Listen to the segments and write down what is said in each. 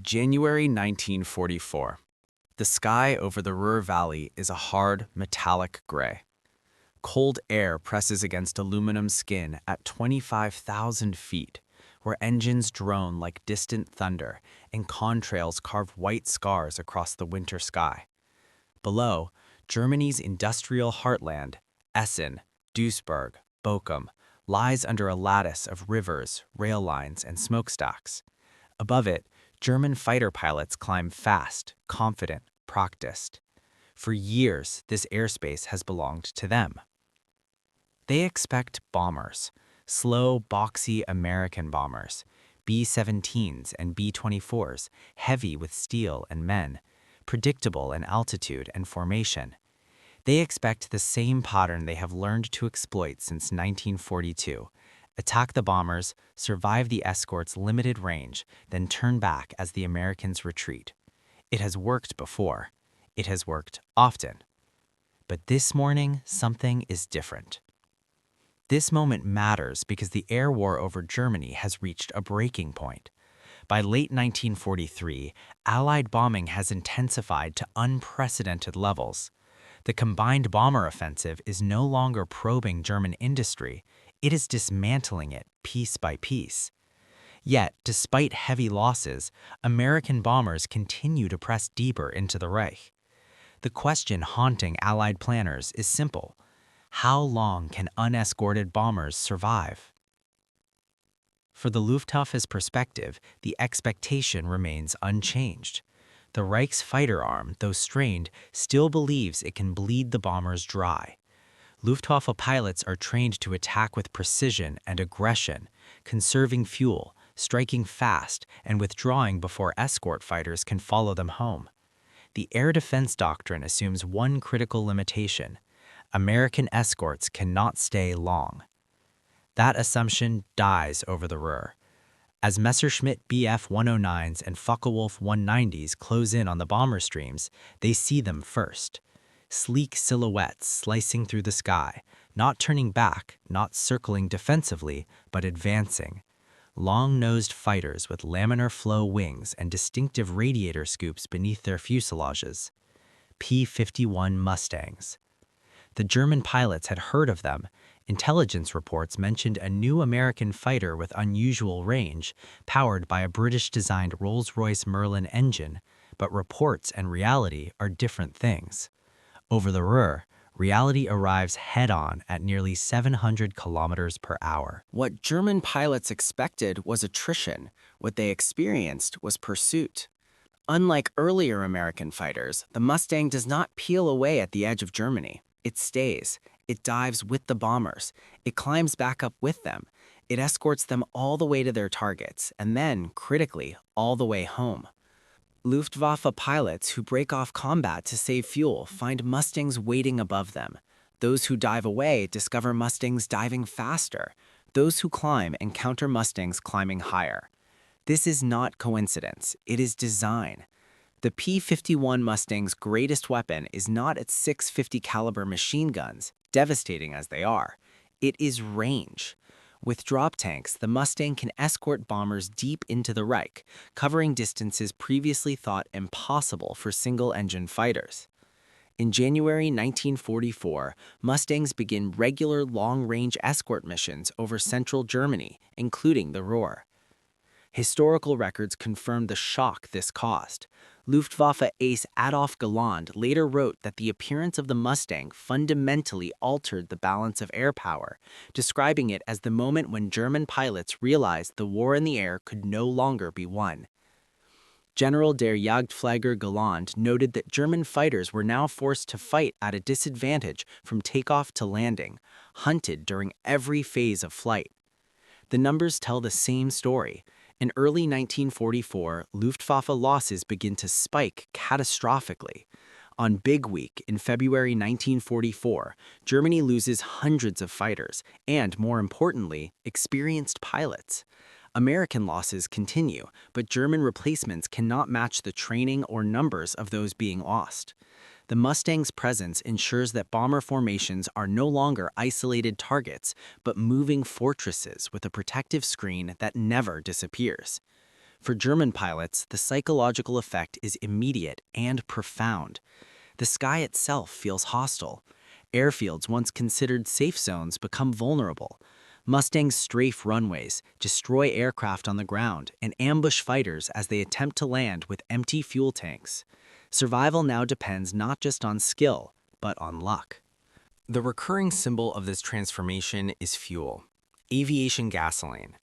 January 1944. The sky over the Ruhr Valley is a hard, metallic gray. Cold air presses against aluminum skin at 25,000 feet, where engines drone like distant thunder and contrails carve white scars across the winter sky. Below, Germany's industrial heartland, Essen, Duisburg, Bochum, lies under a lattice of rivers, rail lines, and smokestacks. Above it, German fighter pilots climb fast, confident, practiced. For years, this airspace has belonged to them. They expect bombers, slow, boxy American bombers, B-17s and B-24s, heavy with steel and men, predictable in altitude and formation. They expect the same pattern they have learned to exploit since 1942. Attack the bombers, survive the escort's limited range, then turn back as the Americans retreat. It has worked before. It has worked often. But this morning, something is different. This moment matters because the air war over Germany has reached a breaking point. By late 1943, Allied bombing has intensified to unprecedented levels. The combined bomber offensive is no longer probing German industry. It is dismantling it piece by piece. Yet, despite heavy losses, American bombers continue to press deeper into the Reich. The question haunting Allied planners is simple. How long can unescorted bombers survive? For the Luftwaffe's perspective, the expectation remains unchanged. The Reich's fighter arm, though strained, still believes it can bleed the bombers dry. Luftwaffe pilots are trained to attack with precision and aggression, conserving fuel, striking fast, and withdrawing before escort fighters can follow them home. The air defense doctrine assumes one critical limitation: American escorts cannot stay long. That assumption dies over the Ruhr. As Messerschmitt Bf-109s and Focke-Wulf 190s close in on the bomber streams, they see them first. Sleek silhouettes slicing through the sky, not turning back, not circling defensively, but advancing. Long-nosed fighters with laminar flow wings and distinctive radiator scoops beneath their fuselages. P-51 Mustangs. The German pilots had heard of them. Intelligence reports mentioned a new American fighter with unusual range, powered by a British-designed Rolls-Royce Merlin engine, but reports and reality are different things. Over the Ruhr, reality arrives head-on at nearly 700 kilometers per hour. What German pilots expected was attrition. What they experienced was pursuit. Unlike earlier American fighters, the Mustang does not peel away at the edge of Germany. It stays. It dives with the bombers. It climbs back up with them. It escorts them all the way to their targets, and then, critically, all the way home. Luftwaffe pilots who break off combat to save fuel find Mustangs waiting above them. Those who dive away discover Mustangs diving faster. Those who climb encounter Mustangs climbing higher. This is not coincidence. It is design. The P-51 Mustang's greatest weapon is not its .650 caliber machine guns, devastating as they are. It is range. With drop tanks, the Mustang can escort bombers deep into the Reich, covering distances previously thought impossible for single-engine fighters. In January 1944, Mustangs begin regular long-range escort missions over central Germany, including the Ruhr. Historical records confirm the shock this caused. Luftwaffe ace Adolf Galland later wrote that the appearance of the Mustang fundamentally altered the balance of air power, describing it as the moment when German pilots realized the war in the air could no longer be won. General der Jagdflieger Galland noted that German fighters were now forced to fight at a disadvantage from takeoff to landing, hunted during every phase of flight. The numbers tell the same story. In early 1944, Luftwaffe losses begin to spike catastrophically. On Big Week in February 1944, Germany loses hundreds of fighters and, more importantly, experienced pilots. American losses continue, but German replacements cannot match the training or numbers of those being lost. The Mustang's presence ensures that bomber formations are no longer isolated targets, but moving fortresses with a protective screen that never disappears. For German pilots, the psychological effect is immediate and profound. The sky itself feels hostile. Airfields once considered safe zones become vulnerable. Mustangs strafe runways, destroy aircraft on the ground, and ambush fighters as they attempt to land with empty fuel tanks. Survival now depends not just on skill, but on luck. The recurring symbol of this transformation is fuel, aviation gasoline.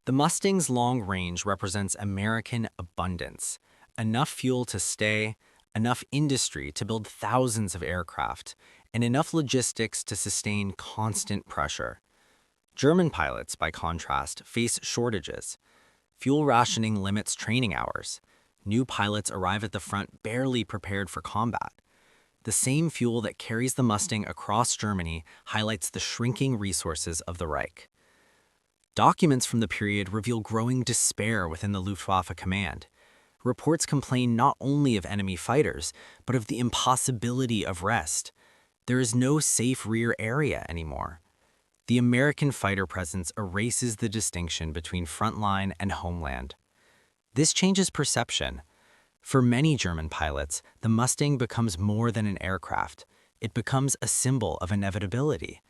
The Mustang's long range represents American abundance, enough fuel to stay, enough industry to build thousands of aircraft, and enough logistics to sustain constant pressure. German pilots, by contrast, face shortages. Fuel rationing limits training hours. New pilots arrive at the front barely prepared for combat. The same fuel that carries the Mustang across Germany highlights the shrinking resources of the Reich. Documents from the period reveal growing despair within the Luftwaffe command. Reports complain not only of enemy fighters, but of the impossibility of rest. There is no safe rear area anymore. The American fighter presence erases the distinction between frontline and homeland. This changes perception. For many German pilots, the Mustang becomes more than an aircraft. It becomes a symbol of inevitability,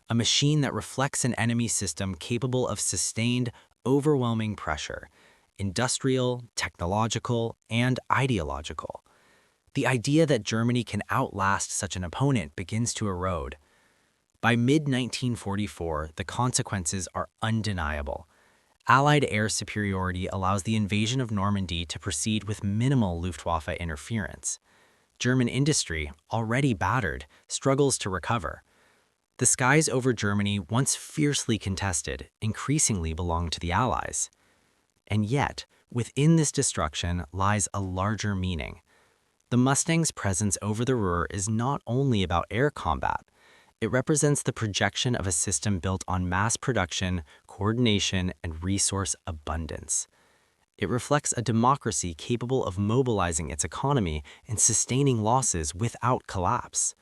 a machine that reflects an enemy system capable of sustained, overwhelming pressure, industrial, technological, and ideological. The idea that Germany can outlast such an opponent begins to erode. By mid-1944, the consequences are undeniable. Allied air superiority allows the invasion of Normandy to proceed with minimal Luftwaffe interference. German industry, already battered, struggles to recover. The skies over Germany, once fiercely contested, increasingly belong to the Allies. And yet, within this destruction lies a larger meaning. The Mustang's presence over the Ruhr is not only about air combat. It represents the projection of a system built on mass production, coordination, and resource abundance. It reflects a democracy capable of mobilizing its economy and sustaining losses without collapse.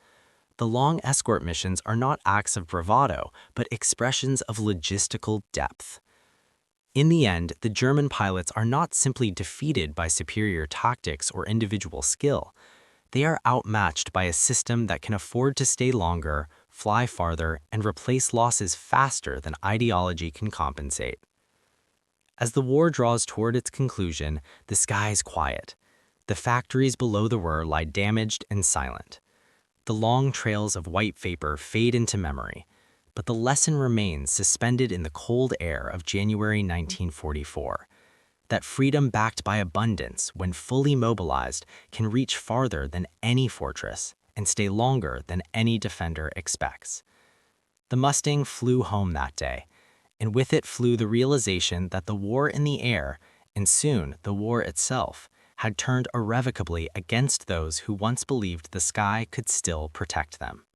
The long escort missions are not acts of bravado, but expressions of logistical depth. In the end, the German pilots are not simply defeated by superior tactics or individual skill. They are outmatched by a system that can afford to stay longer, fly farther, and replace losses faster than ideology can compensate. As the war draws toward its conclusion, the sky is quiet. The factories below the Ruhr lie damaged and silent. The long trails of white vapor fade into memory, but the lesson remains suspended in the cold air of January 1944. That freedom backed by abundance, when fully mobilized, can reach farther than any fortress and stay longer than any defender expects. The Mustang flew home that day, and with it flew the realization that the war in the air, and soon the war itself, had turned irrevocably against those who once believed the sky could still protect them.